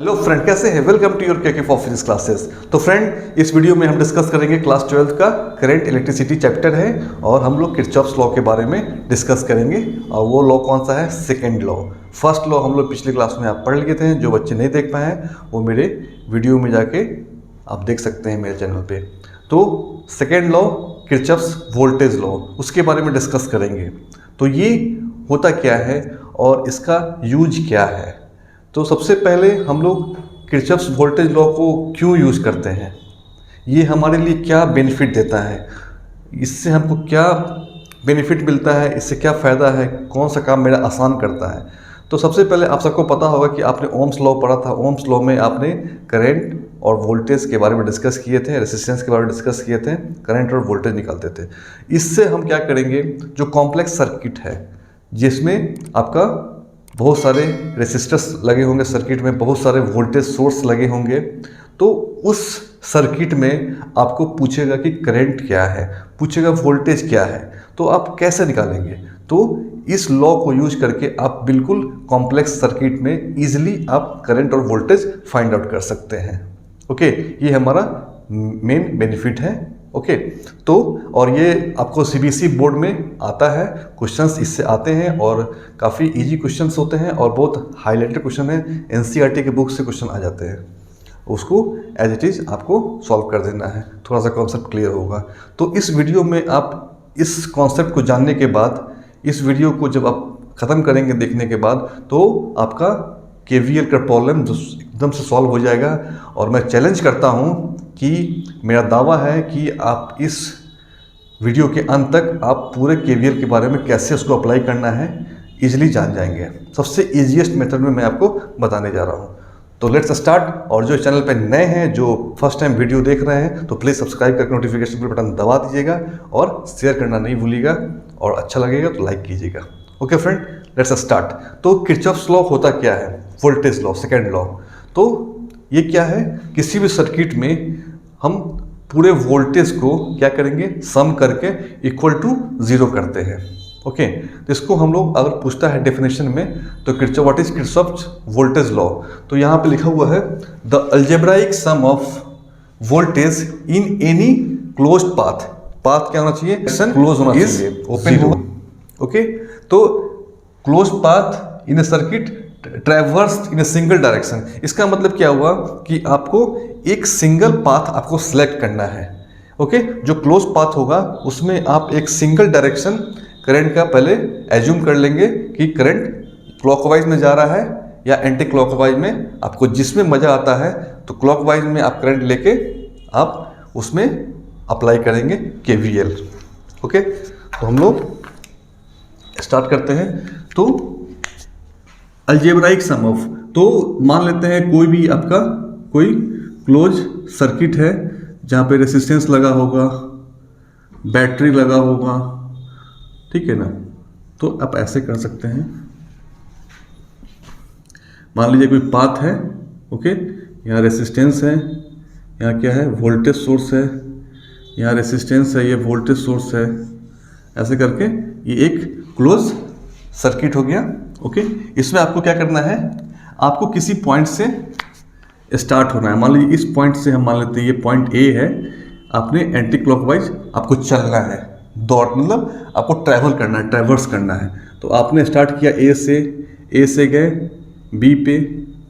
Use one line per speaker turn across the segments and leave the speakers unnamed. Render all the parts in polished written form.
Hello friend, कैसे हैं? Welcome to your KK for physics classes. तो फ्रेंड, इस वीडियो में हम डिस्कस करेंगे क्लास 12 का करंट इलेक्ट्रिसिटी चैप्टर है और हम लोग किरचॉफ्स लॉ के बारे में डिस्कस करेंगे। और वो लॉ कौन सा है? Second law. फर्स्ट लॉ हम लोग पिछले क्लास में आप पढ़ लिए थे। जो बच्चे नहीं देख पाए हैं वो मेरे वीडियो में जाके आप देख सकते हैं मेरे चैनल पे। तो second law Kirchhoff's voltage law, उसके बारे में डिस्कस करेंगे। तो ये होता क्या है और इसका यूज क्या है। तो सबसे पहले हम लोग किरचॉफ्स वोल्टेज लॉ को क्यों यूज़ करते हैं, ये हमारे लिए क्या बेनिफिट देता है, इससे हमको क्या बेनिफिट मिलता है, इससे क्या फ़ायदा है, कौन सा काम मेरा आसान करता है। तो सबसे पहले आप सबको पता होगा कि आपने ओम्स लॉ पढ़ा था। ओम्स लॉ में आपने करंट और वोल्टेज के बारे में डिस्कस किए थे, रेजिस्टेंस के बारे में डिस्कस किए थे, करंट और वोल्टेज निकालते थे। इससे हम क्या करेंगे, जो कॉम्प्लेक्स सर्किट है जिसमें आपका बहुत सारे रेसिस्टर्स लगे होंगे, सर्किट में बहुत सारे वोल्टेज सोर्स लगे होंगे, तो उस सर्किट में आपको पूछेगा कि करंट क्या है, पूछेगा वोल्टेज क्या है, तो आप कैसे निकालेंगे। तो इस लॉ को यूज करके आप बिल्कुल कॉम्प्लेक्स सर्किट में इजीली आप करंट और वोल्टेज फाइंड आउट कर सकते हैं। ओके, ये हमारा मेन बेनिफिट है। ओके, तो और ये आपको सीबीएसई बोर्ड में आता है, क्वेश्चंस इससे आते हैं और काफ़ी इजी क्वेश्चंस होते हैं और बहुत हाईलाइटेड क्वेश्चन है। एनसीईआरटी के बुक से क्वेश्चन आ जाते हैं, उसको एज इट इज़ आपको सॉल्व कर देना है, थोड़ा सा कॉन्सेप्ट क्लियर होगा। तो इस वीडियो में आप इस कॉन्सेप्ट को जानने के बाद, इस वीडियो को जब आप ख़त्म करेंगे देखने के बाद, तो आपका केवीएल का प्रॉब्लम एकदम से सॉल्व हो जाएगा। और मैं चैलेंज करता हूँ कि मेरा दावा है कि आप इस वीडियो के अंत तक आप पूरे केवीएल के बारे में कैसे उसको अप्लाई करना है इजीली जान जाएंगे। सबसे इजीएस्ट मेथड में मैं आपको बताने जा रहा हूँ। तो लेट्स स्टार्ट। और जो चैनल पे नए हैं, जो फर्स्ट टाइम वीडियो देख रहे हैं, तो प्लीज़ सब्सक्राइब करके नोटिफिकेशन बेल बटन दबा दीजिएगा और शेयर करना नहीं भूलिएगा, और अच्छा लगेगा तो लाइक कीजिएगा। Okay friend, let's start. तो किरचॉफ्स लॉ होता क्या है? Voltage law, second law. तो ये क्या है, किसी भी सर्किट में हम पूरे वोल्टेज को क्या करेंगे, सम करके इक्वल टू 0 करते हैं। ओके, तो इसको हम लोग अगर पूछता है डेफिनेशन में, तो Kirchhoff, what is Kirchhoff's voltage law, तो यहाँ पे लिखा हुआ है the algebraic sum of voltage in any closed path. Path क्या होना चाहिए? क्लोज होना चाहिए, ओपन हो। ओके, तो close path in A circuit traverse in a single direction. इसका मतलब क्या हुआ कि आपको एक सिंगल पाथ आपको सिलेक्ट करना है। ओके, जो क्लोज पाथ होगा उसमें आप एक सिंगल डायरेक्शन करंट का पहले एज्यूम कर लेंगे कि करंट क्लॉकवाइज में जा रहा है या एंटी क्लॉकवाइज में। आपको जिसमें मज़ा आता है तो क्लॉकवाइज में आप करंट लेके आप उसमें अप्लाई करेंगे केवीएल। ओके, तो हम लोग स्टार्ट करते हैं। तो अलजेब्राइक सम ऑफ, तो मान लेते हैं कोई भी आपका कोई क्लोज सर्किट है जहाँ पे रेसिस्टेंस लगा होगा, बैटरी लगा होगा, ठीक है ना। तो आप ऐसे कर सकते हैं, मान लीजिए कोई पाथ है। ओके, यहाँ रेसिस्टेंस है, यहाँ क्या है, वोल्टेज सोर्स है, यहाँ रेसिस्टेंस है, ये वोल्टेज सोर्स है। ऐसे करके ये एक क्लोज सर्किट हो गया। ओके, इसमें आपको क्या करना है, आपको किसी पॉइंट से स्टार्ट होना है। मान लीजिए इस पॉइंट से हम मान लेते हैं ये पॉइंट ए है, आपने एंटी क्लॉकवाइज आपको चलना है, दौड़ मतलब आपको ट्रैवल करना है, ट्रैवर्स करना है। तो आपने स्टार्ट किया ए से गए बी पे,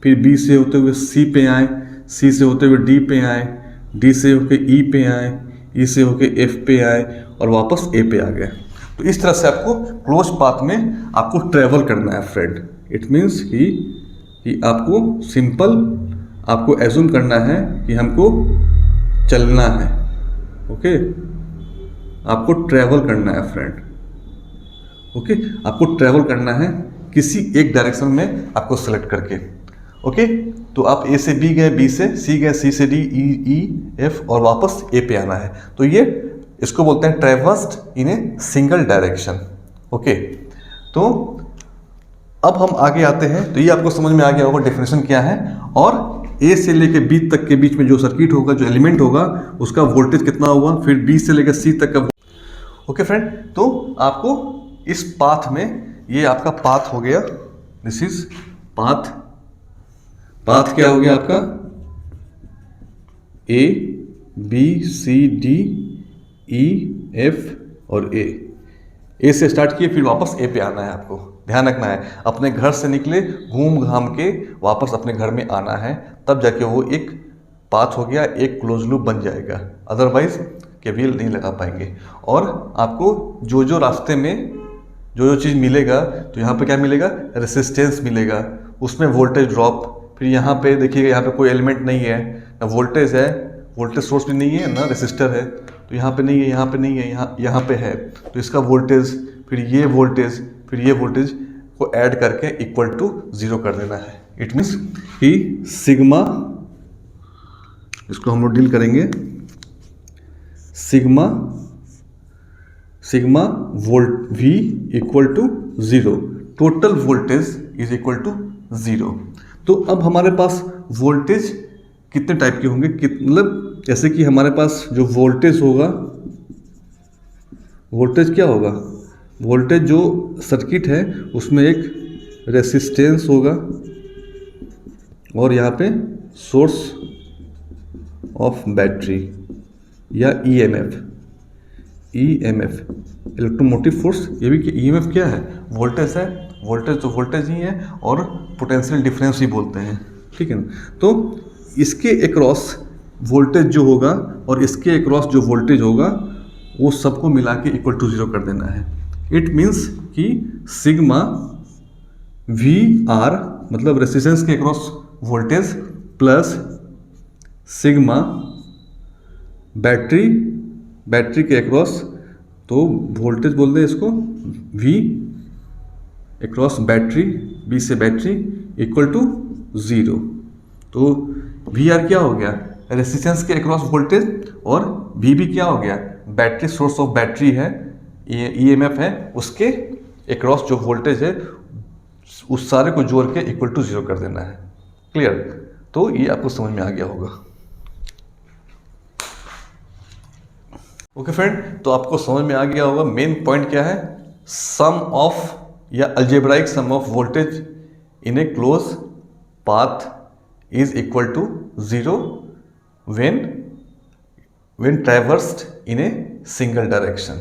फिर बी से होते हुए सी पे आए, सी से होते हुए डी पे आए, डी से होके ई पे आए, ई से होके एफ पे आए और वापस ए पे आ गए। तो इस तरह से आपको क्लोज पाथ में आपको ट्रैवल करना है फ्रेंड। इट मीन्स कि आपको सिंपल आपको एज्यूम करना है कि हमको चलना है। ओके, आपको ट्रैवल करना है फ्रेंड। ओके, आपको ट्रैवल करना है किसी एक डायरेक्शन में आपको सेलेक्ट करके। ओके, तो आप ए से बी गए, बी से सी गए, सी से डी, ई एफ और वापस ए पे आना है। तो ये इसको बोलते हैं ट्रैवर्स्ड इन ए सिंगल डायरेक्शन। ओके, तो अब हम आगे आते हैं। तो ये आपको समझ में आ गया होगा डेफिनेशन क्या है, और ए से लेके बी तक के बीच में जो सर्किट होगा, जो एलिमेंट होगा, उसका वोल्टेज कितना होगा, फिर बी से लेकर सी तक का। ओके फ्रेंड, तो आपको इस पाथ में, ये आपका पाथ हो गया, दिस इज पाथ। पाथ क्या हो गया आपका, A B C D E F और ए से स्टार्ट किए, फिर वापस ए पे आना है। आपको ध्यान रखना है, अपने घर से निकले घूम घाम के वापस अपने घर में आना है, तब जाके वो एक पाथ हो गया, एक क्लोज लूप बन जाएगा, अदरवाइज केवीएल नहीं लगा पाएंगे। और आपको जो जो रास्ते में जो जो चीज़ मिलेगा, तो यहाँ पे क्या मिलेगा, रेसिस्टेंस मिलेगा, उसमें वोल्टेज ड्रॉप, फिर यहाँ पे देखिएगा यहाँ पे कोई एलिमेंट नहीं है, ना वोल्टेज है, वोल्टेज सोर्स भी नहीं है, ना रेसिस्टर है, तो यहाँ पे नहीं है, यहाँ पे नहीं है, यहाँ पे है, तो इसका वोल्टेज, फिर ये वोल्टेज, फिर ये वोल्टेज को ऐड करके इक्वल टू 0 कर देना है। इट मीन्स कि सिग्मा, इसको हम लोग डील करेंगे, sigma volt V equal to 0, total voltage is equal to 0। तो अब हमारे पास वोल्टेज कितने टाइप के होंगे, मतलब जैसे कि हमारे पास जो वोल्टेज होगा, वोल्टेज क्या होगा, वोल्टेज जो सर्किट है उसमें एक रेसिस्टेंस होगा और यहाँ पे सोर्स ऑफ बैटरी या ईएमएफ इलेक्ट्रोमोटिव फोर्स, ये भी ईएमएफ क्या है, वोल्टेज है, वोल्टेज तो वोल्टेज ही है और पोटेंशियल डिफरेंस ही बोलते हैं, ठीक है ना। तो इसके अक्रॉस वोल्टेज जो होगा और इसके अक्रॉस जो वोल्टेज होगा वो सबको मिला के इक्वल टू 0 कर देना है। इट मीन्स कि सिग्मा वी आर मतलब रेसिस्टेंस के across voltage plus sigma battery के अक्रॉस, तो वोल्टेज बोलते हैं इसको वी अक्रॉस बैटरी, बी से बैटरी इक्वल टू 0। तो वी आर क्या हो गया, रेसिस्टेंस के अक्रॉस वोल्टेज, और वी भी क्या हो गया, बैटरी, सोर्स ऑफ बैटरी है, ईएमएफ है, उसके अक्रॉस जो वोल्टेज है उस सारे को जोड़ के इक्वल टू 0 कर देना है। क्लियर, तो ये आपको समझ में आ गया होगा। ओके फ्रेंड, तो आपको समझ में आ गया होगा मेन पॉइंट क्या है, सम ऑफ या algebraic sum of voltage in a close path is equal to 0 when traversed in a single direction।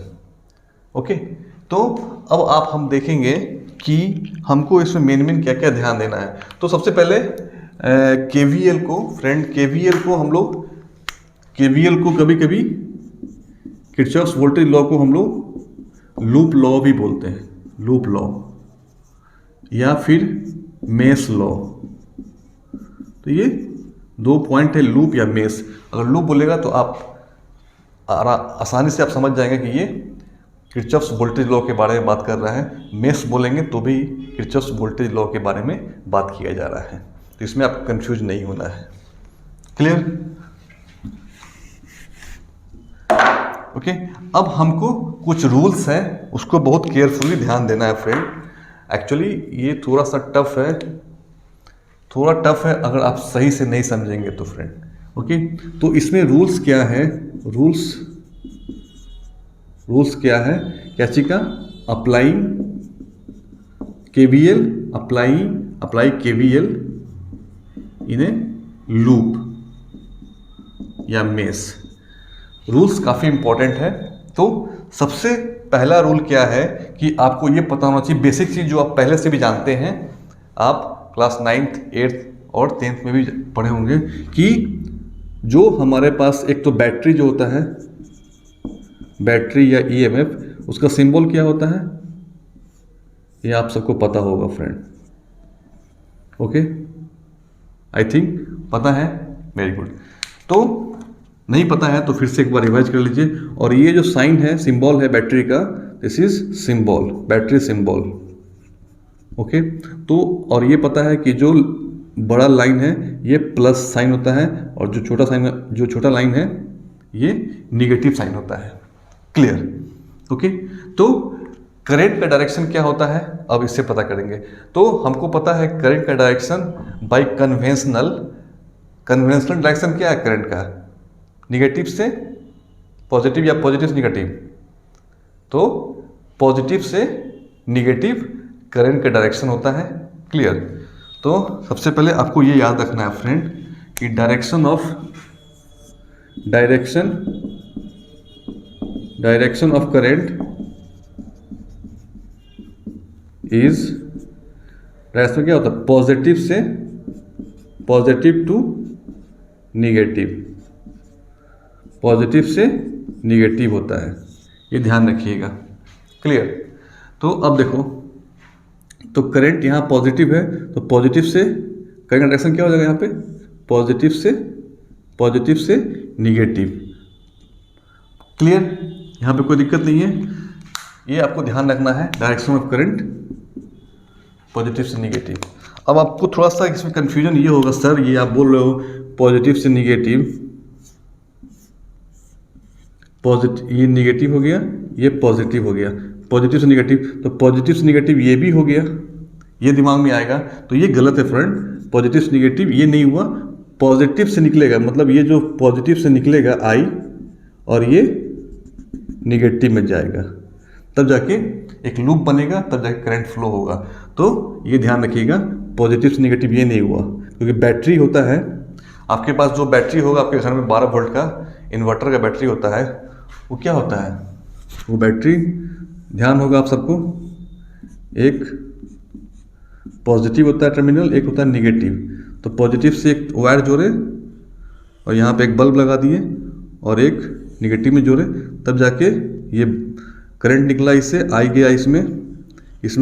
Okay, तो अब हम देखेंगे कि हमको इसमें मेन क्या क्या ध्यान देना है। तो सबसे पहले केवीएल को, फ्रेंड केवीएल को हम लोग, केवीएल को कभी कभी किरचॉफ्स वोल्टेज लॉ को हम लोग लूप लॉ भी बोलते हैं, लूप लॉ या फिर मेश लॉ। तो ये दो पॉइंट है, लूप या मेश। अगर लूप बोलेगा तो आप आसानी से आप समझ जाएंगे कि ये किरचॉफ्स वोल्टेज लॉ के बारे में बात कर रहा है। मेश बोलेंगे तो भी किरचॉफ्स वोल्टेज लॉ के बारे में बात किया जा रहा है, तो इसमें आपको कंफ्यूज नहीं होना है। Clear, okay. अब हमको कुछ रूल्स हैं, उसको बहुत केयरफुली ध्यान देना है फ्रेंड। एक्चुअली ये थोड़ा सा टफ है, थोड़ा टफ है अगर आप सही से नहीं समझेंगे तो फ्रेंड। ओके, तो इसमें रूल्स क्या है, रूल्स क्या है, क्या चीज का, अप्लाइंग केवीएल, अप्लाई केवीएल इन ए लूप या मेश। रूल्स काफ़ी इंपॉर्टेंट है। तो सबसे पहला रूल क्या है कि आपको ये पता होना चाहिए, बेसिक चीज़ जो आप पहले से भी जानते हैं, आप क्लास 9th 8th और 10th में भी पढ़े होंगे, कि जो हमारे पास एक तो बैटरी जो होता है, बैटरी या ईएमएफ, उसका सिंबल क्या होता है, ये आप सबको पता होगा फ्रेंड। ओके, आई थिंक पता है, वेरी गुड। तो नहीं पता है तो फिर से एक बार रिवाइज कर लीजिए। और ये जो साइन है, सिंबल है बैटरी का, this is symbol, battery symbol. Okay, तो और ये पता है कि जो बड़ा लाइन है ये प्लस साइन होता है, और जो छोटा लाइन है ये निगेटिव साइन होता है। Clear, okay. तो करंट का डायरेक्शन क्या होता है, अब इससे पता करेंगे। तो हमको पता है करंट का डायरेक्शन बाय कन्वेंशनल डायरेक्शन क्या है करंट का, निगेटिव से पॉजिटिव या पॉजिटिव से निगेटिव, तो पॉजिटिव से निगेटिव करंट का डायरेक्शन होता है। क्लियर, तो सबसे पहले आपको ये याद रखना है फ्रेंड कि direction of current is, direction क्या होता है, पॉजिटिव टू निगेटिव होता है, ये ध्यान रखिएगा। क्लियर। तो अब देखो, तो करंट यहाँ पॉजिटिव है तो पॉजिटिव से करंट का डायरेक्शन क्या हो जाएगा यहाँ पे, पॉजिटिव से निगेटिव। क्लियर, यहाँ पे कोई दिक्कत नहीं है, ये आपको ध्यान रखना है, डायरेक्शन ऑफ करंट पॉजिटिव से निगेटिव। अब आपको थोड़ा सा इसमें कंफ्यूजन ये होगा, सर ये आप बोल रहे हो पॉजिटिव से निगेटिव, ये निगेटिव हो गया, ये पॉजिटिव हो गया, पॉजिटिव से निगेटिव, तो पॉजिटिव से निगेटिव ये भी हो गया, ये दिमाग में आएगा। तो ये गलत है फ्रेंड, पॉजिटिव से निगेटिव ये नहीं हुआ, पॉजिटिव से निकलेगा, मतलब ये जो पॉजिटिव से निकलेगा आई और ये निगेटिव में जाएगा, तब जाके एक लूप बनेगा, तब जाके करंट फ्लो होगा। तो ये ध्यान रखिएगा, पॉजिटिव से निगेटिव ये नहीं हुआ, क्योंकि बैटरी होता है आपके पास, जो बैटरी होगा आपके घर में 12 वोल्ट का इन्वर्टर का बैटरी होता है, वो क्या होता है, वो बैटरी, ध्यान होगा आप सबको, एक पॉजिटिव होता है टर्मिनल, एक होता है निगेटिव। तो पॉजिटिव से एक वायर जोड़े और यहाँ पे एक बल्ब लगा दिए और एक निगेटिव में जोड़े, तब जाके ये करंट निकला, इससे आई गया, इसमें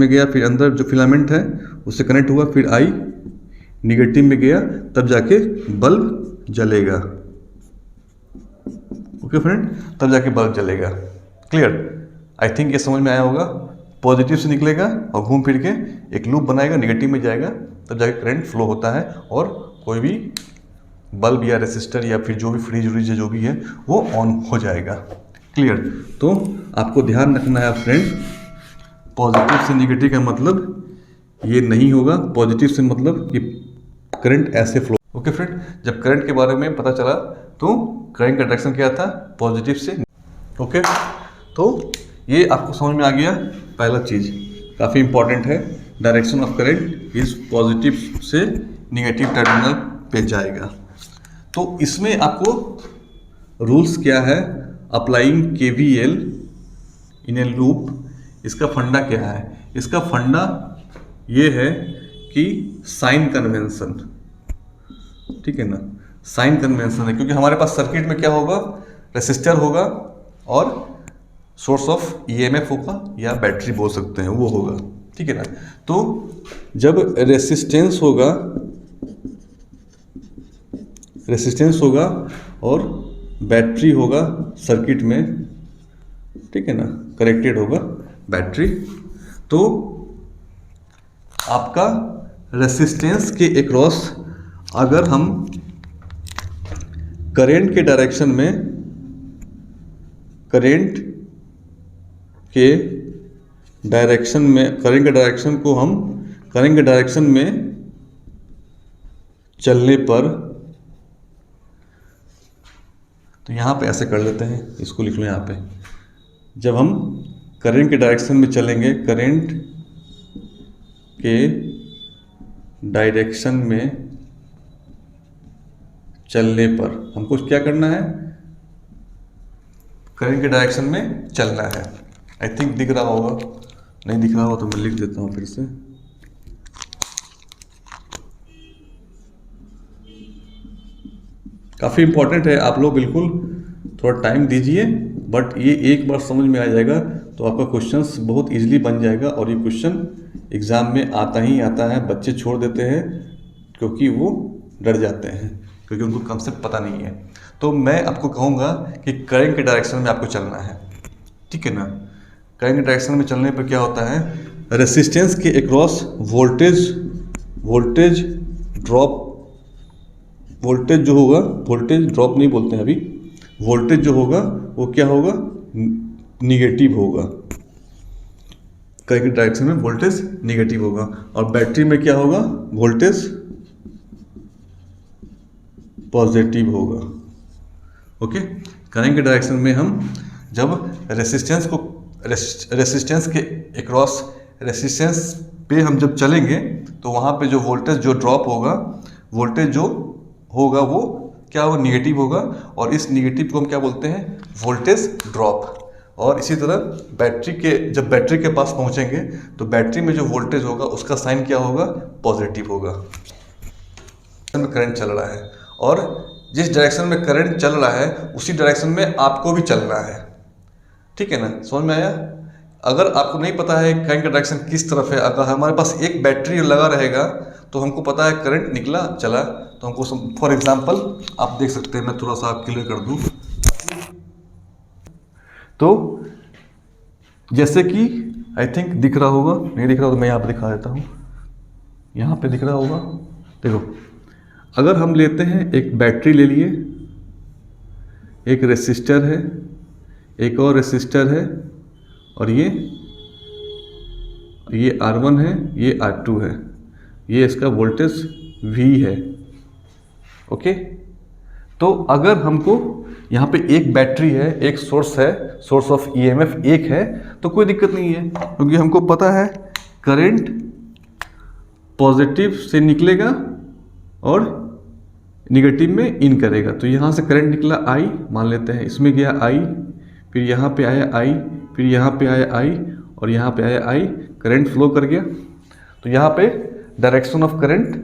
गया, फिर अंदर जो फिलामेंट है उससे कनेक्ट हुआ, फिर आई निगेटिव में गया, तब जाके बल्ब जलेगा। ओके फ्रेंड, तब जाके बल्ब जलेगा। क्लियर, आई थिंक ये समझ में आया होगा। पॉजिटिव से निकलेगा और घूम फिर के एक लूप बनाएगा, निगेटिव में जाएगा, तब जाके करंट फ्लो होता है और कोई भी बल्ब या रेसिस्टर या फिर जो भी फ्रिज जो भी है वो ऑन हो जाएगा। क्लियर, तो आपको ध्यान रखना है फ्रेंड, पॉजिटिव से निगेटिव का मतलब ये नहीं होगा, पॉजिटिव से मतलब ये करंट ऐसे फ्लो। ओके फ्रेंड, जब करंट के बारे में पता चला तो करंट का डायरेक्शन क्या था, पॉजिटिव से। ओके, तो ये आपको समझ में आ गया। पहला चीज़ काफ़ी इंपॉर्टेंट है, direction of current is positive से निगेटिव टर्मिनल पे जाएगा। तो इसमें आपको रूल्स क्या है, अप्लाइंग KVL इन ए लूप, इसका फंडा क्या है, इसका फंडा ये है कि साइन कन्वेंशन, ठीक है ना, साइन कन्वेंशन है, क्योंकि हमारे पास सर्किट में क्या होगा, रेसिस्टर होगा और सोर्स ऑफ EMF होगा या बैटरी बोल सकते हैं, वो होगा, ठीक है ना। तो जब रेसिस्टेंस होगा और बैटरी होगा सर्किट में, ठीक है ना, कनेक्टेड होगा बैटरी, तो आपका रेसिस्टेंस के अक्रॉस अगर हम करंट के डायरेक्शन में चलने पर, तो यहाँ पे ऐसे कर लेते हैं, इसको लिख लो यहाँ पे, जब हम करंट के डायरेक्शन में चलेंगे, करंट के डायरेक्शन में चलने पर हमको क्या करना है, करंट के डायरेक्शन में चलना है। आई थिंक दिख रहा होगा, नहीं दिख रहा हो तो मैं लिख देता हूँ फिर से। काफ़ी इंपॉर्टेंट है, आप लोग बिल्कुल थोड़ा टाइम दीजिए, बट ये एक बार समझ में आ जाएगा तो आपका क्वेश्चंस बहुत इजीली बन जाएगा। और ये क्वेश्चन एग्ज़ाम में आता ही आता है, बच्चे छोड़ देते हैं क्योंकि वो डर जाते हैं, क्योंकि उनको कंसेप्ट पता नहीं है। तो मैं आपको कहूँगा कि करंट के डायरेक्शन में आपको चलना है, ठीक है ना। करंट के डायरेक्शन में चलने पर क्या होता है, रेसिस्टेंस के अक्रॉस वोल्टेज जो होगा, वोल्टेज ड्रॉप नहीं बोलते हैं अभी, वोल्टेज जो होगा वो क्या होगा, निगेटिव होगा। करंट के डायरेक्शन में वोल्टेज निगेटिव होगा और बैटरी में क्या होगा, वोल्टेज पॉजिटिव होगा। ओके, करंट के डायरेक्शन में हम जब रेसिस्टेंस के अक्रॉस, रेसिस्टेंस पे हम जब चलेंगे तो वहाँ पे जो वोल्टेज जो ड्रॉप होगा, वोल्टेज जो होगा वो क्या होगा, निगेटिव होगा, और इस निगेटिव को हम क्या बोलते हैं, वोल्टेज ड्रॉप। और इसी तरह जब बैटरी के पास पहुँचेंगे तो बैटरी में जो वोल्टेज होगा उसका साइन क्या होगा, पॉजिटिव होगा। में करंट चल रहा है और जिस डायरेक्शन में करंट चल रहा है उसी डायरेक्शन में आपको भी चलना है, ठीक है ना, समझ में आया। अगर आपको नहीं पता है करंट का डायरेक्शन किस तरफ है, अगर हमारे पास एक बैटरी लगा रहेगा तो हमको पता है करंट निकला चला, तो हमको फॉर एग्जांपल आप देख सकते हैं, मैं थोड़ा सा आप क्लियर कर दूं। तो जैसे कि आई थिंक दिख रहा होगा, नहीं दिख रहा तो मैं यहाँ पर दिखा देता हूँ, यहाँ पे दिख रहा होगा। देखो, अगर हम लेते हैं एक बैटरी ले लिए, एक रेसिस्टर है, एक और रेसिस्टर है, और ये R1 है, ये R2 है, ये इसका वोल्टेज V है। ओके, तो अगर हमको यहाँ पे एक बैटरी है, एक सोर्स है, सोर्स ऑफ EMF एक है, तो कोई दिक्कत नहीं है, क्योंकि हमको पता है करंट पॉजिटिव से निकलेगा और निगेटिव में इन करेगा। तो यहाँ से करंट निकला I, मान लेते हैं इसमें गया I, फिर यहाँ पे आया I, फिर यहाँ पे आया I, और यहाँ पे आया I, करंट फ्लो कर गया। तो यहाँ पे डायरेक्शन ऑफ करंट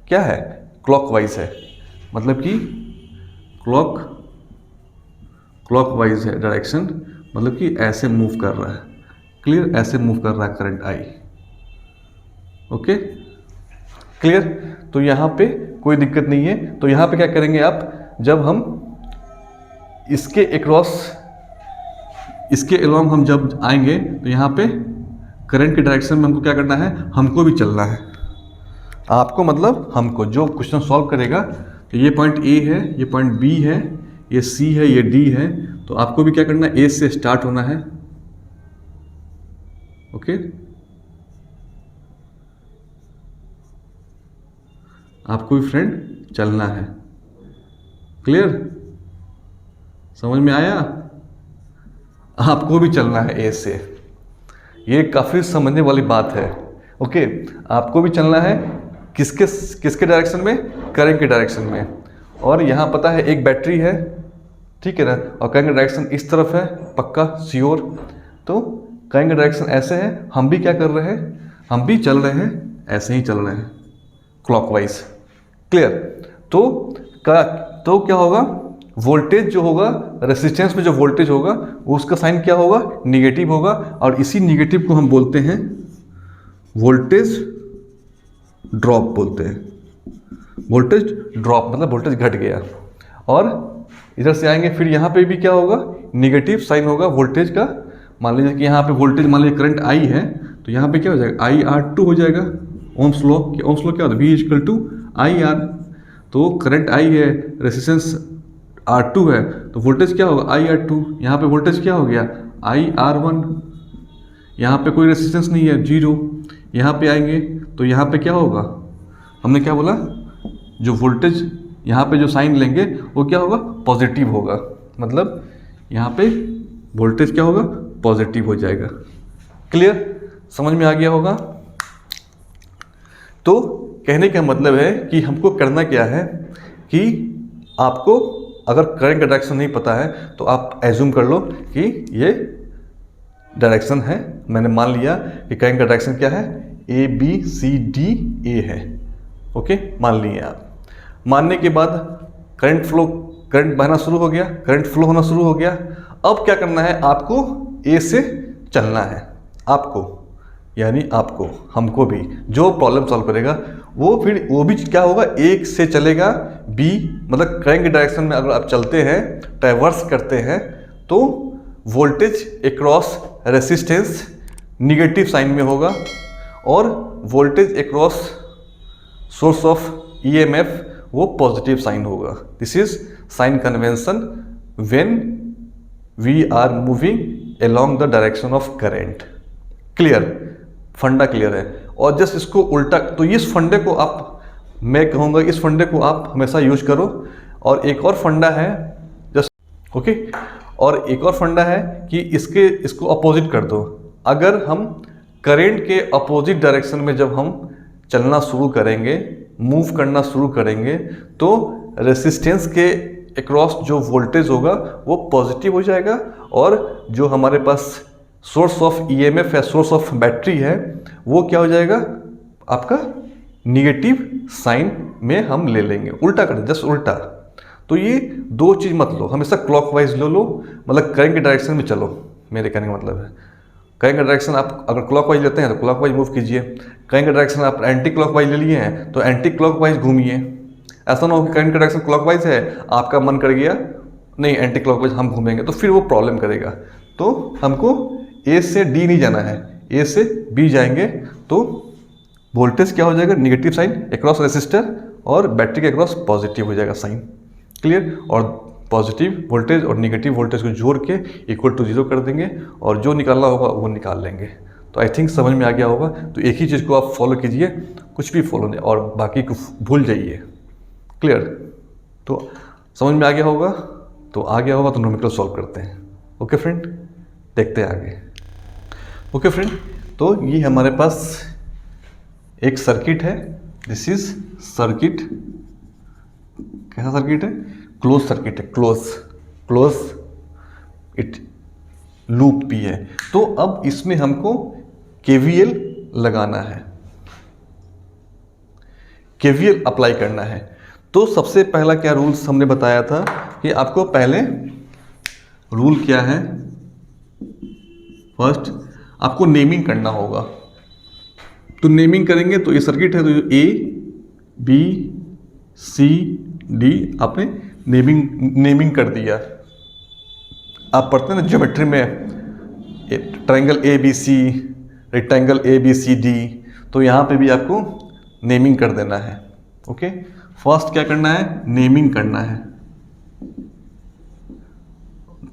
क्या है, क्लॉकवाइज है, मतलब कि क्लॉकवाइज है डायरेक्शन, मतलब कि ऐसे मूव कर रहा है, क्लियर, ऐसे मूव कर रहा है करंट I। Okay, clear. तो यहाँ पे कोई दिक्कत नहीं है। तो यहाँ पे क्या करेंगे आप, जब हम इसके अलोंग हम जब आएंगे तो यहाँ पे करंट के डायरेक्शन में हमको क्या करना है, हमको भी चलना है। आपको मतलब हमको, जो क्वेश्चन सॉल्व करेगा, तो ये पॉइंट A है, ये पॉइंट B है, ये C है, ये D है, तो आपको भी क्या करना है, A से स्टार्ट होना है। ओके, आपको भी फ्रेंड चलना है, क्लियर, समझ में आया। आपको भी चलना है A से, ये काफ़ी समझने वाली बात है। ओके, आपको भी चलना है किसके डायरेक्शन में, करंट के डायरेक्शन में। और यहाँ पता है एक बैटरी है, ठीक है ना, और करंट का डायरेक्शन इस तरफ है, पक्का श्योर। तो करंट का डायरेक्शन ऐसे है, हम भी क्या कर रहे हैं, हम भी चल रहे हैं, ऐसे ही चल रहे हैं क्लॉकवाइज, क्लियर। तो क्या होगा, वोल्टेज जो होगा, रेसिस्टेंस में जो वोल्टेज होगा उसका साइन क्या होगा, निगेटिव होगा, और इसी निगेटिव को हम बोलते हैं वोल्टेज ड्रॉप बोलते हैं। वोल्टेज ड्रॉप मतलब वोल्टेज घट गया। और इधर से आएंगे, फिर यहाँ पे भी क्या होगा, निगेटिव साइन होगा वोल्टेज का। मान लीजिए कि यहाँ पे वोल्टेज, मान लीजिए करंट I है, तो यहाँ पे क्या हो जाएगा, IR2 हो जाएगा। ओम्स लॉ क्या होता है, V = IR। तो करंट I है, रेसिस्टेंस R2 है, तो वोल्टेज क्या होगा, IR2। यहाँ पे वोल्टेज क्या हो गया, IR1। यहाँ पे कोई रेसिस्टेंस नहीं है, 0। यहाँ पे आएंगे तो यहाँ पे क्या होगा, हमने क्या बोला, जो वोल्टेज यहाँ पे जो साइन लेंगे वो क्या होगा, पॉजिटिव होगा, मतलब यहाँ पे वोल्टेज क्या होगा, पॉजिटिव हो जाएगा। क्लियर, समझ में आ गया होगा। तो कहने का मतलब है कि हमको करना क्या है कि आपको अगर करंट का डायरेक्शन नहीं पता है तो आप एज्यूम कर लो कि ये डायरेक्शन है। मैंने मान लिया कि करंट का डायरेक्शन क्या है, ABCDA है। ओके, मान लिए आप। मानने के बाद करंट बहना शुरू हो गया, करंट फ्लो होना शुरू हो गया। अब क्या करना है, आपको A से चलना है, आपको यानी आपको, हमको भी, जो प्रॉब्लम सॉल्व करेगा वो भी क्या होगा, एक से चलेगा B, मतलब करंट के डायरेक्शन में अगर आप चलते हैं, ट्रैवर्स करते हैं, तो voltage across resistance negative sign में होगा और voltage across source of EMF वो पॉजिटिव साइन होगा। This is sign convention when we are moving along the direction of current. Clear, funda clear है। और जस्ट इसको उल्टा, तो इस फंडे को आप, मैं कहूँगा इस फंडे को आप हमेशा यूज करो। और एक और फंडा है जस्ट, ओके, और एक और फंडा है कि इसको अपोजिट कर दो। अगर हम करंट के अपोजिट डायरेक्शन में जब हम चलना शुरू करेंगे, मूव करना शुरू करेंगे, तो रेसिस्टेंस के अक्रॉस जो वोल्टेज होगा वो पॉजिटिव हो जाएगा, और जो हमारे पास सोर्स ऑफ ईएमएफ है, सोर्स ऑफ बैटरी है, वो क्या हो जाएगा आपका निगेटिव साइन में हम ले लेंगे। उल्टा कर, जस्ट उल्टा। तो ये दो चीज़ मत लो, हमेशा क्लॉकवाइज ले लो, मतलब करंट के डायरेक्शन में चलो। मेरे कहने का मतलब है करंट का डायरेक्शन आप अगर क्लॉकवाइज लेते हैं तो क्लॉकवाइज मूव कीजिए, करंट का डायरेक्शन आप एंटी क्लॉकवाइज ले लिए हैं तो एंटी क्लॉकवाइज घूमिए। ऐसा ना हो कि करंट का डायरेक्शन क्लॉकवाइज है, आपका मन कर गया नहीं एंटी क्लॉकवाइज हम घूमेंगे, तो फिर वो प्रॉब्लम करेगा। तो हमको ए से डी नहीं जाना है, ए से बी जाएंगे, तो वोल्टेज क्या हो जाएगा निगेटिव साइन अक्रॉस रेसिस्टर, और बैटरी के अक्रॉस पॉजिटिव हो जाएगा साइन। क्लियर? और पॉजिटिव वोल्टेज और निगेटिव वोल्टेज को जोड़ के इक्वल टू 0 कर देंगे, और जो निकालना होगा वो निकाल लेंगे। तो आई थिंक समझ में आ गया होगा। तो एक ही चीज़ को आप फॉलो कीजिए, कुछ भी फॉलो नहीं, और बाकी को भूल जाइए। क्लियर? तो समझ में आ गया होगा। तो आ गया होगा तो न्यूमेरिकल सॉल्व करते हैं। ओके फ्रेंड, देखते हैं आगे। ओके फ्रेंड, तो ये हमारे पास एक सर्किट है। This is circuit. कैसा सर्किट है? क्लोज सर्किट है, क्लोज इट लूप भी है। तो अब इसमें हमको केवीएल लगाना है, केवीएल अप्लाई करना है। तो सबसे पहला क्या रूल्स हमने बताया था कि आपको पहले रूल क्या है, फर्स्ट आपको नेमिंग करना होगा। तो नेमिंग करेंगे तो ये सर्किट है, तो ए बी सी डी आपने नेमिंग कर दिया। आप पढ़ते हैं ना ज्योमेट्री में triangle A B C, rectangle A B C D, तो यहाँ पे भी आपको नेमिंग कर देना है। ओके, फर्स्ट क्या करना है? नेमिंग करना है।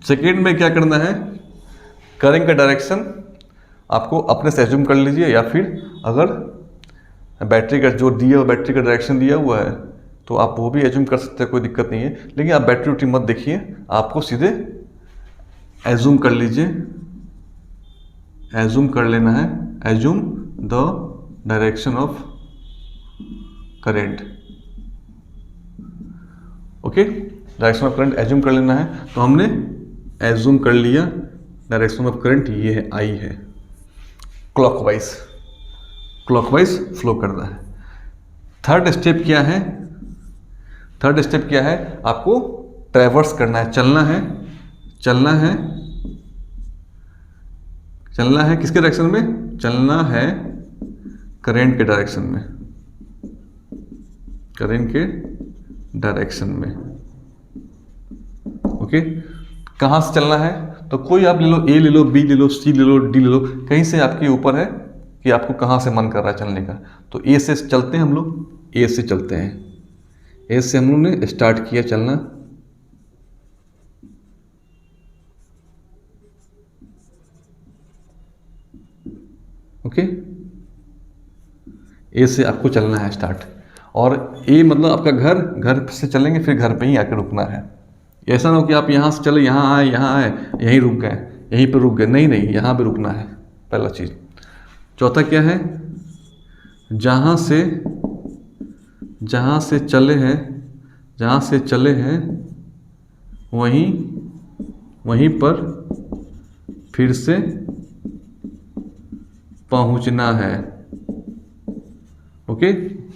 सेकेंड में क्या करना है? करंट का डायरेक्शन आपको अपने से एज्यूम कर लीजिए, या फिर अगर बैटरी का जो दिया हुआ बैटरी का डायरेक्शन दिया हुआ है तो आप वो भी एज्यूम कर सकते हैं, कोई दिक्कत नहीं है। लेकिन आप बैटरी उटरी मत देखिए, आपको सीधे एज्यूम कर लीजिए, एज्यूम कर लेना है, assume the direction of current. Okay, direction of current assume कर लेना है। तो हमने एज्यूम कर लिया डायरेक्शन ऑफ करंट ये है, आई है, क्लॉकवाइज फ्लो करना है। थर्ड स्टेप क्या है? थर्ड स्टेप क्या है? आपको ट्रैवर्स करना है, चलना है, चलना है, चलना है किसके डायरेक्शन में? चलना है करंट के डायरेक्शन में, करंट के डायरेक्शन में। ओके, कहाँ से चलना है? तो कोई आप ले लो, ए ले लो, बी ले लो, सी ले लो, डी ले लो, कहीं से आपके ऊपर है कि आपको कहाँ से मन कर रहा है चलने का। तो ए से चलते हैं हम लोग, ए से चलते हैं, ए से हम लोग ने स्टार्ट किया चलना। ओके, ए से आपको चलना है स्टार्ट, और ए मतलब आपका घर, घर से चलेंगे फिर घर पे ही आकर रुकना है। ऐसा ना हो कि आप यहाँ से चले, यहाँ आए यहीं रुक गए, यहीं पे रुक गए, नहीं नहीं, यहाँ पे रुकना है, पहला चीज़। चौथा क्या है? जहाँ से चले हैं वहीं पर फिर से पहुँचना है। ओके,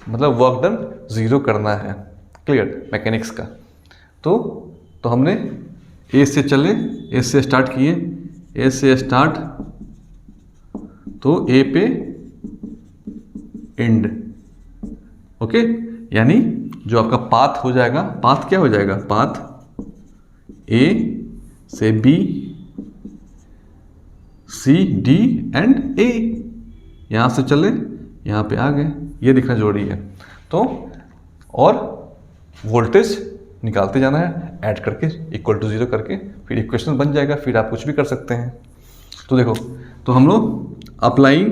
मतलब वर्क डन 0 करना है। क्लियर? मैकेनिक्स का। तो हमने ए से चले, ए से स्टार्ट किए, ए से स्टार्ट, तो ए पे एंड। ओके, यानी जो आपका पाथ हो जाएगा, पाथ क्या हो जाएगा? पाथ ए से बी, सी डी एंड ए, यहाँ से चले यहाँ पे आ गए, ये दिखना जरूरी है। तो और वोल्टेज निकालते जाना है, ऐड करके इक्वल टू 0 करके, फिर इक्वेशन बन जाएगा, फिर आप कुछ भी कर सकते हैं। तो देखो, तो हम लोग अप्लाइंग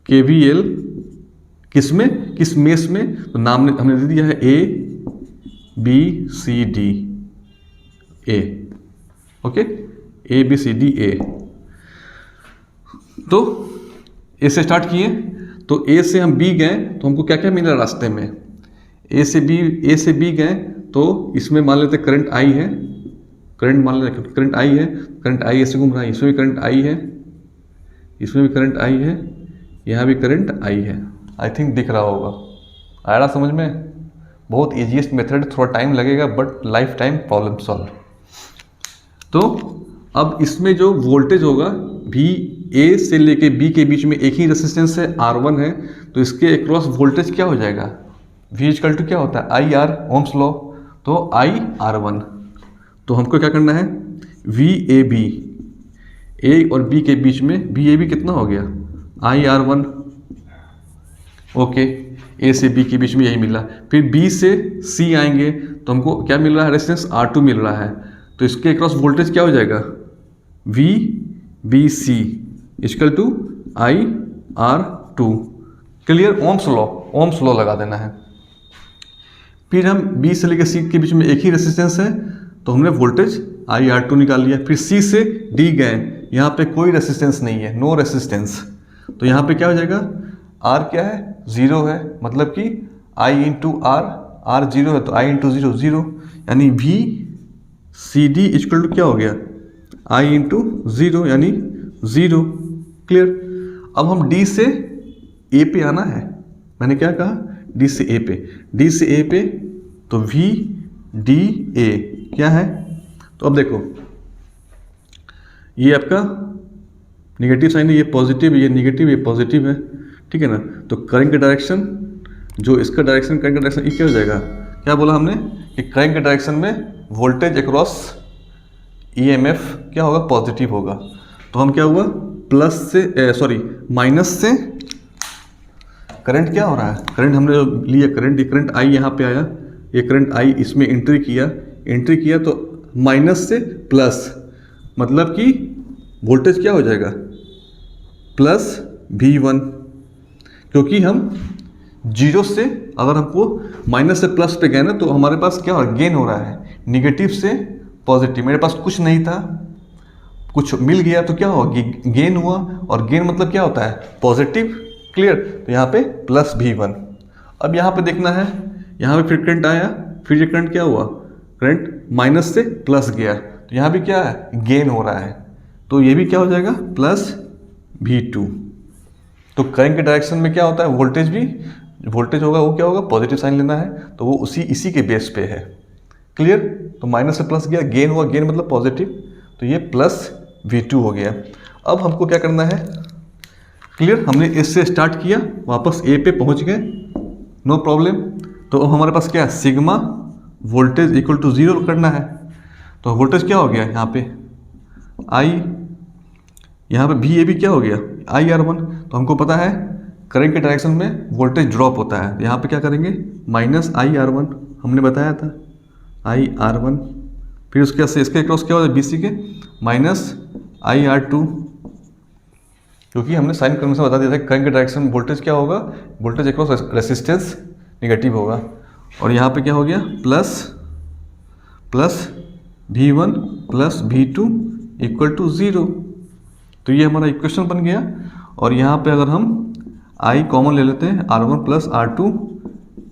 केवीएल किस मेष में? तो नाम हमने दे दिया है A B C D A. Okay, A B C D A. तो ए से स्टार्ट किए, तो ए से हम बी गए तो हमको क्या क्या मिला रास्ते में। ए से बी गए तो इसमें मान लेते करंट आई है, करंट मान लेते करंट आई है, करंट आई ऐसे घूम रहा है, इसमें भी करंट आई है, इसमें भी करंट आई है, यहाँ भी करंट आई है। आई थिंक दिख रहा होगा, आ रहा समझ में। बहुत ईजीएस्ट मेथड, थोड़ा टाइम लगेगा but life time problem solve. तो अब इसमें जो वोल्टेज होगा भी ए से लेके बी के बीच में एक ही रेसिस्टेंस है, R1 है, तो इसके अक्रॉस वोल्टेज क्या हो जाएगा, V इक्वल टू क्या होता है आई आर, ओम्स लॉ, तो IR1। तो हमको क्या करना है, VAB, ए और बी के बीच में VAB कितना हो गया IR1, ओके। ए से बी के बीच में यही मिला। फिर बी से सी आएंगे तो हमको क्या मिल रहा है, रेजिस्टेंस R2 मिल रहा है, तो इसके अक्रॉस वोल्टेज क्या हो जाएगा VBC equal to IR2। Clear, Ohm's law लगा देना है। फिर हम बी से लेकर सी के बीच में एक ही रेजिस्टेंस है तो हमने वोल्टेज IR2 निकाल लिया। फिर सी से डी गए, यहाँ पे कोई रेजिस्टेंस नहीं है, नो रेजिस्टेंस, तो यहाँ पे क्या हो जाएगा, R क्या है, 0 है, मतलब कि I इंटू R 0 है तो I इंटू 0 0, यानी VCD इक्वल टू क्या हो गया I इंटू 0 यानी 0। क्लियर। अब हम D से A पे आना है, मैंने क्या कहा, D से A पे, D से A पे तो VDA क्या है, तो अब देखो ये आपका निगेटिव साइन है, ये पॉजिटिव, ये निगेटिव, ये पॉजिटिव है, ठीक है ना। तो करंट का डायरेक्शन, जो इसका डायरेक्शन, करंट का डायरेक्शन, ये क्या हो जाएगा, क्या बोला हमने कि करंट के डायरेक्शन में वोल्टेज अक्रॉस EMF क्या होगा, पॉजिटिव होगा। तो हम क्या हुआ, प्लस से माइनस से करंट क्या हो रहा है, करंट हमने जो लिया करंट, ये करंट आई यहाँ पे आया, ये करंट आई इसमें एंट्री किया तो माइनस से प्लस, मतलब कि वोल्टेज क्या हो जाएगा प्लस V1, क्योंकि हम जीरो से अगर हमको माइनस से प्लस पे गए ना तो हमारे पास क्या हो रहा है, गेन हो रहा है, निगेटिव से पॉजिटिव। मेरे पास कुछ नहीं था, कुछ मिल गया तो क्या हुआ, गेन हुआ, और गेन मतलब क्या होता है, पॉजिटिव। क्लियर। तो यहाँ पे प्लस V1। अब यहाँ पे देखना है, यहाँ पे फिर करंट आया, फिर ये करंट क्या हुआ, करंट माइनस से प्लस गया, तो यहाँ भी क्या है, गेन हो रहा है, तो ये भी क्या हो जाएगा प्लस V2। तो करंट के डायरेक्शन में क्या होता है, वोल्टेज होगा, वो क्या होगा, पॉजिटिव साइन लेना है, तो वो इसी के बेस पे है। क्लियर। तो माइनस से प्लस गया, गेन हुआ, गेन मतलब पॉजिटिव, तो ये प्लस V2 हो गया। अब हमको क्या करना है, क्लियर, हमने इससे स्टार्ट किया, वापस ए पे पहुंच गए, नो प्रॉब्लम। तो अब हमारे पास क्या है, सिग्मा वोल्टेज इक्वल टू 0 करना है। तो वोल्टेज क्या हो गया यहाँ पे आई, यहाँ पे VAB क्या हो गया IR1। तो हमको पता है करंट के डायरेक्शन में वोल्टेज ड्रॉप होता है, यहाँ पे क्या करेंगे, माइनस IR1, हमने बताया था IR1। फिर उसके से इसके क्रॉस क्या होता है, BC के माइनस IR2, क्योंकि हमने साइन कन्वेंशन बता दिया था करंट के डायरेक्शन वोल्टेज क्या होगा, वोल्टेज अक्रॉस रेसिस्टेंस निगेटिव होगा। और यहाँ पे क्या हो गया, plus V1 plus V2 equal to 0। तो ये हमारा इक्वेशन बन गया। और यहाँ पे अगर हम I कॉमन ले लेते हैं, R1 plus R2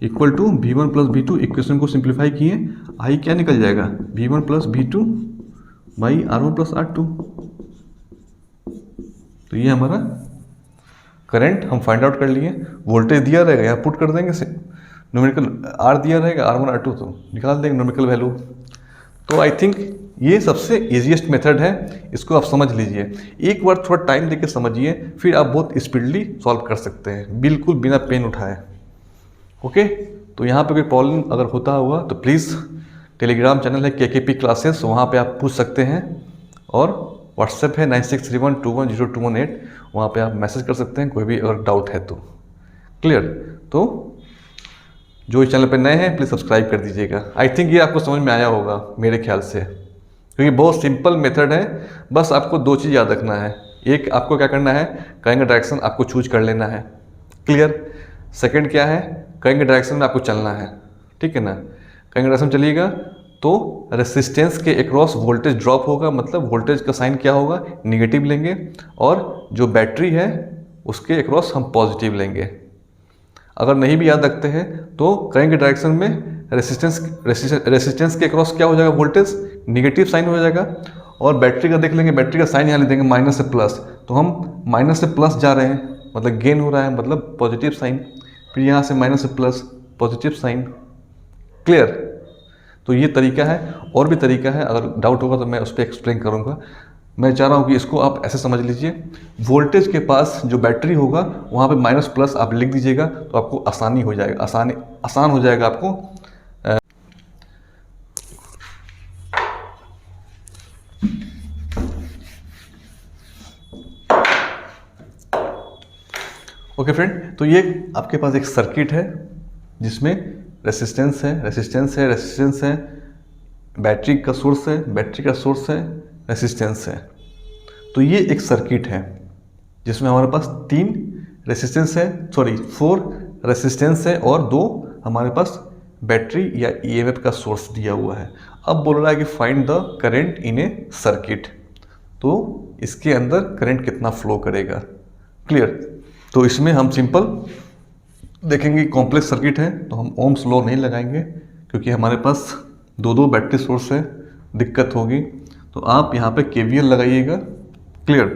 equal to V1 plus V2, equation को सिंप्लीफाई किए, I क्या निकल जाएगा, V1 plus V2 by R1 plus R2। तो ये हमारा करंट हम फाइंड आउट कर लिए। वोल्टेज दिया रहेगा, यहाँ पुट कर देंगे, न्यूमेरिकल R दिया रहेगा, R1 R2, तो निकाल देंगे न्यूमेरिकल वैल्यू। तो आई थिंक ये सबसे इजीएस्ट मेथड है, इसको आप समझ लीजिए, एक बार थोड़ा टाइम देके समझिए, फिर आप बहुत स्पीडली सॉल्व कर सकते हैं, बिल्कुल बिना पेन उठाए। ओके। तो यहाँ पे कोई प्रॉब्लम अगर होता हुआ तो प्लीज़ टेलीग्राम चैनल है KKP क्लासेस, वहाँ पे आप पूछ सकते हैं, और व्हाट्सएप है 9631210218, वहाँ पे आप मैसेज कर सकते हैं कोई भी अगर डाउट है तो। क्लियर। तो जो इस चैनल पे नए हैं प्लीज़ सब्सक्राइब कर दीजिएगा। आई थिंक ये आपको समझ में आया होगा मेरे ख्याल से, क्योंकि बहुत सिंपल मेथड है, बस आपको दो चीज़ याद रखना है। एक, आपको क्या करना है, करंट का डायरेक्शन आपको चूज कर लेना है। क्लियर। सेकंड क्या है, करंट के डायरेक्शन में आपको चलना है, ठीक है ना। करंट के डायरेक्शन चलिएगा तो रेसिस्टेंस के अक्रॉस वोल्टेज ड्रॉप होगा, मतलब वोल्टेज का साइन क्या होगा, निगेटिव लेंगे, और जो बैटरी है उसके अक्रॉस हम पॉजिटिव लेंगे। अगर नहीं भी याद रखते हैं तो करंट के डायरेक्शन में रेसिस्टेंस के अक्रॉस क्या हो जाएगा, वोल्टेज निगेटिव साइन हो जाएगा। और बैटरी का देख लेंगे, बैटरी का साइन यहाँ ले देंगे माइनस से प्लस, तो हम माइनस से प्लस जा रहे हैं मतलब गेन हो रहा है, मतलब पॉजिटिव साइन। फिर यहाँ से माइनस से प्लस पॉजिटिव साइन। क्लियर? तो ये तरीका है, और भी तरीका है, अगर डाउट होगा तो मैं उस पर एक्सप्लेन करूँगा। मैं चाह रहा हूँ कि इसको आप ऐसे समझ लीजिए, वोल्टेज के पास जो बैटरी होगा वहाँ पे माइनस प्लस आप लिख दीजिएगा तो आपको आसानी हो जाएगा, आसान हो जाएगा आपको। ओके फ्रेंड, तो ये आपके पास एक सर्किट है जिसमें रेसिस्टेंस है, बैटरी का सोर्स है, रेसिस्टेंस है। तो ये एक सर्किट है जिसमें हमारे पास 4 रेसिस्टेंस है और 2 हमारे पास बैटरी या ईएमएफ का सोर्स दिया हुआ है। अब बोल रहा है कि find the current in A circuit, तो इसके अंदर करंट कितना फ्लो करेगा। क्लियर? तो इसमें हम सिंपल देखेंगे, कॉम्प्लेक्स सर्किट है तो हम ओम्स लॉ नहीं लगाएंगे क्योंकि हमारे पास 2 बैटरी सोर्स है, दिक्कत होगी। तो आप यहाँ पे केवीएल लगाइएगा। क्लियर?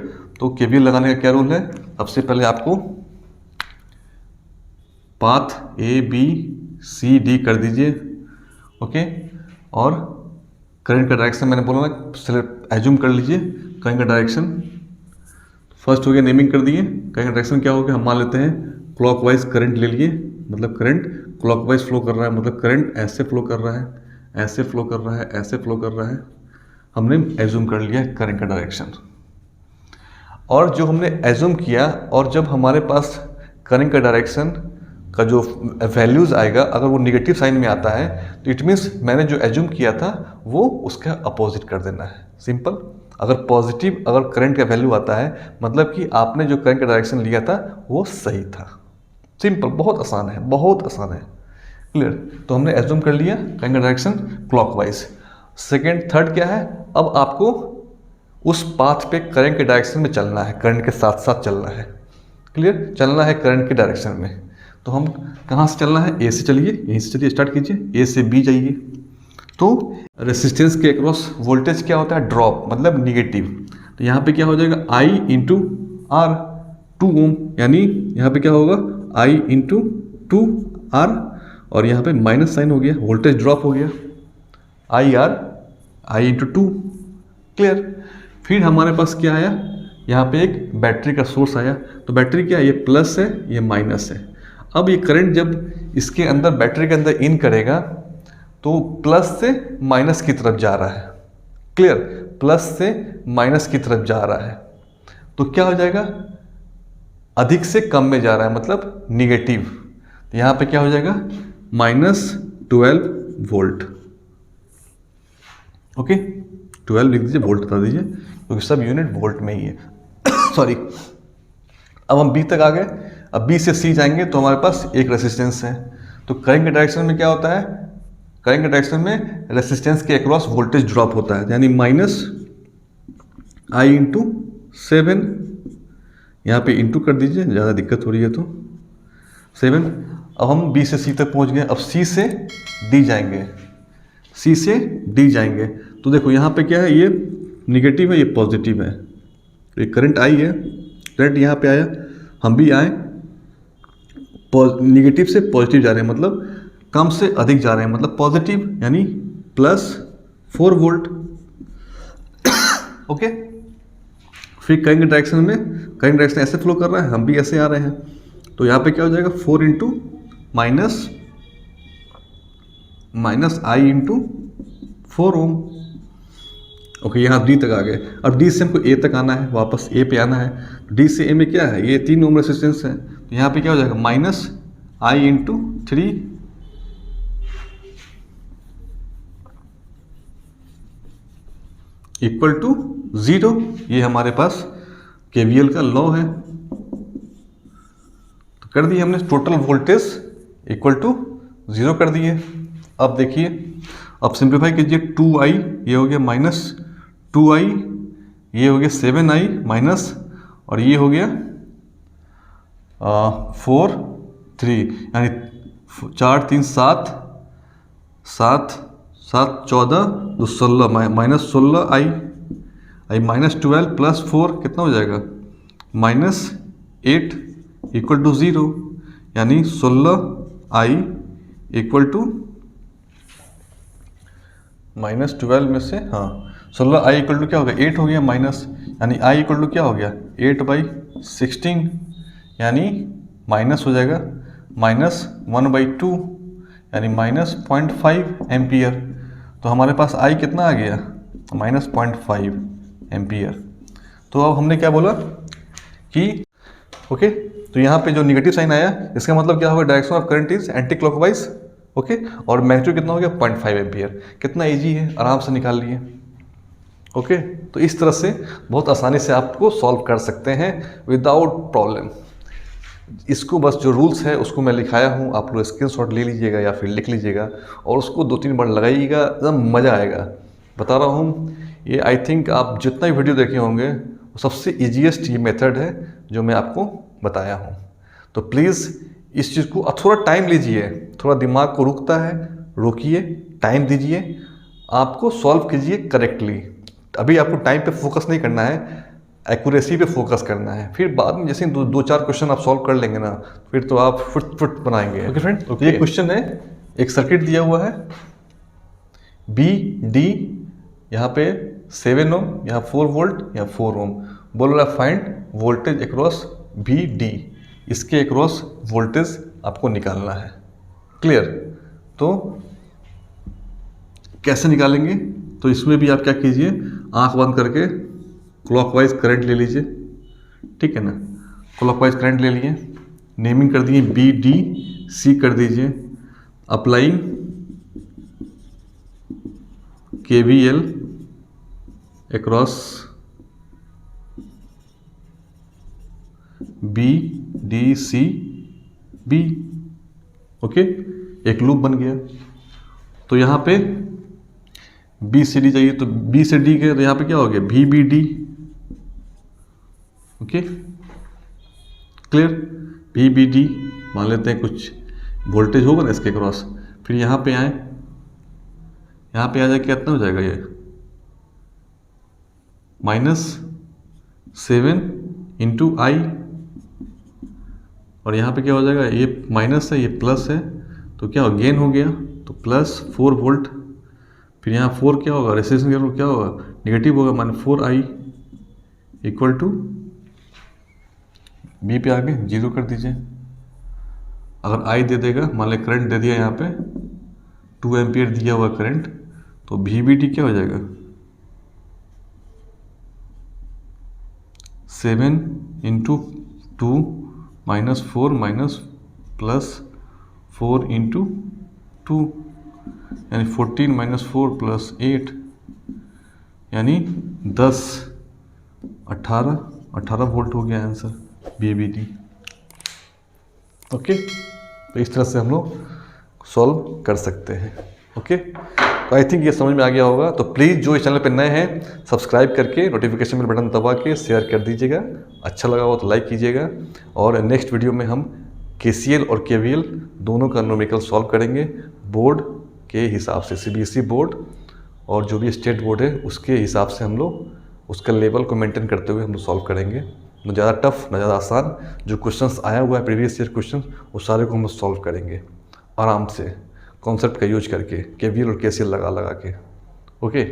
तो केवीएल लगाने का क्या रूल है, सबसे पहले आपको पाथ ABCD कर दीजिए। ओके, और करंट का डायरेक्शन मैंने बोला ना, एज्यूम कर लीजिए करंट का डायरेक्शन। फर्स्ट हो गया, नेमिंग कर दिए। करंट का डायरेक्शन क्या हो गया, हम मान लेते हैं क्लॉकवाइज करंट ले लिए, मतलब करंट क्लॉकवाइज फ्लो कर रहा है, मतलब करंट ऐसे फ्लो कर रहा है, ऐसे फ्लो कर रहा है, ऐसे फ्लो कर रहा है। हमने एज्यूम कर लिया करंट का डायरेक्शन। और जो हमने एज्यूम किया, और जब हमारे पास करंट का डायरेक्शन का जो वैल्यूज़ आएगा, अगर वो निगेटिव साइन में आता है तो इट मीन्स मैंने जो एज्यूम किया था वो उसका अपोजिट कर देना है। सिंपल। अगर पॉजिटिव अगर करंट का वैल्यू आता है मतलब कि आपने जो करंट का डायरेक्शन लिया था वो सही था। सिंपल, बहुत आसान है, बहुत आसान है। क्लियर? तो हमने एज्यूम कर लिया करंट का डायरेक्शन क्लॉकवाइज। थर्ड क्या है, अब आपको उस पाथ पे करंट के डायरेक्शन में चलना है, करंट के साथ साथ चलना है। क्लियर? चलना है करंट के डायरेक्शन में। तो हम कहाँ से चलना है, ए से चलिए, यहीं से चलिए, स्टार्ट कीजिए, ए से बी जाइए। तो रेसिस्टेंस के अक्रॉस वोल्टेज क्या होता है, ड्रॉप, मतलब निगेटिव। तो यहाँ पे क्या हो जाएगा, I इंटू R 2 ओम, यानी यहाँ पे क्या होगा I इंटू 2R, और यहाँ पे माइनस साइन हो गया, वोल्टेज ड्रॉप हो गया, I इंटू 2। क्लियर? फिर हमारे पास क्या आया, यहाँ पे एक बैटरी का सोर्स आया। तो बैटरी क्या है, ये प्लस है, ये माइनस है। अब ये करंट जब इसके अंदर बैटरी के अंदर इन करेगा तो प्लस से माइनस की तरफ जा रहा है। क्लियर? प्लस से माइनस की तरफ जा रहा है। तो क्या हो जाएगा, अधिक से कम में जा रहा है, मतलब निगेटिव। तो यहाँ पे क्या हो जाएगा, -12 वोल्ट। ओके, 12 लिख दीजिए, वोल्ट बता दीजिए क्योंकि सब यूनिट वोल्ट में ही है। सॉरी। अब हम बी तक आ गए। अब बी से सी जाएंगे तो हमारे पास एक रेसिस्टेंस है। तो करंट के डायरेक्शन में क्या होता है, करंट के डायरेक्शन में रेसिस्टेंस के अक्रॉस वोल्टेज ड्रॉप होता है, यानी -I इंटू 7, यहाँ पे इंटू कर दीजिए, ज़्यादा दिक्कत हो रही है तो 7। अब हम बी से सी तक पहुँच गए। अब सी से डी जाएंगे, सी से डी जाएंगे। तो देखो यहाँ पे क्या है, ये निगेटिव है, ये पॉजिटिव है। तो ये करंट आई है, करंट यहाँ पे आया, हम भी आए, निगेटिव से पॉजिटिव जा रहे हैं, मतलब कम से अधिक जा रहे हैं, मतलब पॉजिटिव यानी +4 वोल्ट। ओके। फिर करंट के डायरेक्शन में, करंट डायरेक्शन ऐसे फ्लो कर रहा है, हम भी ऐसे आ रहे हैं। तो यहाँ पे क्या हो जाएगा, 4 into -I into 4 ohm. Okay, यहाँ डी तक आ गए। अब डी से हमको ए तक आना है, वापस ए पे आना है। डी से ए में क्या है, ये 3 ओम रेसिस्टेंस है। तो यहाँ पे क्या हो जाएगा, -I इंटू 3 इक्वल टू 0। ये हमारे पास केवीएल का लॉ है। तो कर दिए हमने, टोटल वोल्टेज इक्वल टू 0 कर दिए। अब देखिए, अब सिंप्लीफाई कीजिए, 2I ये हो गया -2I, ये हो गया 7I माइनस, और ये हो गया 4 3 यानी 4 3 7 7 7 14 तो 16 माइनस 16 आई माइनस 12 प्लस 4 कितना हो जाएगा -8 इक्वल टू 0 यानी 16i इक्वल टू -12 में से 16i इक्वल टू क्या हो गया 8 हो गया माइनस, यानी i इक्वल टू क्या हो गया 8/16 यानी माइनस हो जाएगा -1/2 यानी -0.5 एम्पियर। तो हमारे पास i कितना आ गया -0.5 एम्पियर। तो अब हमने क्या बोला कि ओके, तो यहाँ पे जो निगेटिव साइन आया इसका मतलब क्या होगा direction of current is anti clockwise. Okay, और मैग्नीट्यूड कितना हो गया 0.5 एम्पियर। कितना इजी है, आराम से निकाल लिए। ओके, तो इस तरह से बहुत आसानी से आपको सॉल्व कर सकते हैं विदाउट प्रॉब्लम। इसको बस जो रूल्स है उसको मैं लिखाया हूँ, आप लोग स्क्रीनशॉट ले लीजिएगा या फिर लिख लीजिएगा और उसको 2-3 बार लगाइएगा, एकदम मज़ा आएगा। बता रहा हूँ, ये आई थिंक आप जितना भी वीडियो देखे होंगे वो सबसे ईजीएस्ट ये मेथड है जो मैं आपको बताया हूँ। तो प्लीज़ इस चीज़ को थोड़ा टाइम लीजिए, थोड़ा दिमाग को रुकता है, रोकिए, टाइम दीजिए, आपको सॉल्व कीजिए करेक्टली। अभी आपको टाइम पे फोकस नहीं करना है, एक्यूरेसी पे फोकस करना है। फिर बाद में जैसे 2-4 क्वेश्चन आप सॉल्व कर लेंगे ना, फिर तो आप फुट बनाएंगे। ओके फ्रेंड, तो ये क्वेश्चन है, एक सर्किट दिया हुआ है बी डी, यहाँ पे 7 ओम, यहाँ 4 वोल्ट, यहाँ 4 ओम। बोल रहा है find voltage across B D, इसके अक्रॉस वोल्टेज आपको निकालना है। क्लियर? तो कैसे निकालेंगे? तो इसमें भी आप क्या कीजिए, आंख बंद करके क्लॉकवाइज करंट ले लीजिए, ठीक है ना। क्लॉकवाइज करंट ले लिए, नेमिंग कर दिए बी डी सी कर दीजिए, applying KVL across B D C B. Okay, एक लूप बन गया। तो यहाँ पे बी से डी चाहिए, तो बी से डी के, तो यहाँ पे क्या हो गया भी बी डी। Okay, clear? भी बी डी मान लेते हैं, कुछ वोल्टेज होगा ना इसके क्रॉस। फिर यहाँ पे आए, यहाँ पे आ जाए कितना हो जाएगा ये -7 इंटू आई, और यहाँ पे क्या हो जाएगा, ये माइनस है ये प्लस है, तो क्या हो गेन हो गया, तो +4 वोल्ट। फिर यहाँ 4 क्या होगा, रेजिस्टेंस क्या होगा नेगेटिव होगा, माने 4i इक्वल टू बी पे आगे 0 कर दीजिए। अगर आई दे देगा, मान लें करंट दे दिया यहाँ पे 2 एम्पियर दिया हुआ करंट, तो वी बी टी क्या हो जाएगा 7 इंटू 2 -4 +4 इंटू 2 यानी 14 -4 +8 यानी 10 18 वोल्ट हो गया आंसर BBD। ओके, तो इस तरह से हम लोग सॉल्व कर सकते हैं। ओके, तो आई थिंक ये समझ में आ गया होगा। तो प्लीज़ जो इस चैनल पर नए हैं सब्सक्राइब करके नोटिफिकेशन बेल बटन दबा के शेयर कर दीजिएगा, अच्छा लगा हो तो लाइक कीजिएगा। और नेक्स्ट वीडियो में हम KCL और KVL दोनों का न्यूमेरिकल सॉल्व करेंगे बोर्ड के हिसाब से, CBSE बोर्ड और जो भी स्टेट बोर्ड है उसके हिसाब से हम लोग उसका लेवल को मेंटेन करते हुए हम लोग सॉल्व करेंगे। न ज़्यादा टफ न ज़्यादा आसान, जो क्वेश्चंस आया हुआ है प्रीवियस ईयर क्वेश्चन वो सारे को हम सॉल्व करेंगे आराम से, कॉन्सेप्ट का यूज करके, KVL और KCL लगा के। Okay,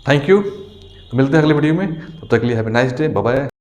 thank you. तो मिलते हैं अगले वीडियो में, तब तक के लिए have a nice day, bye bye.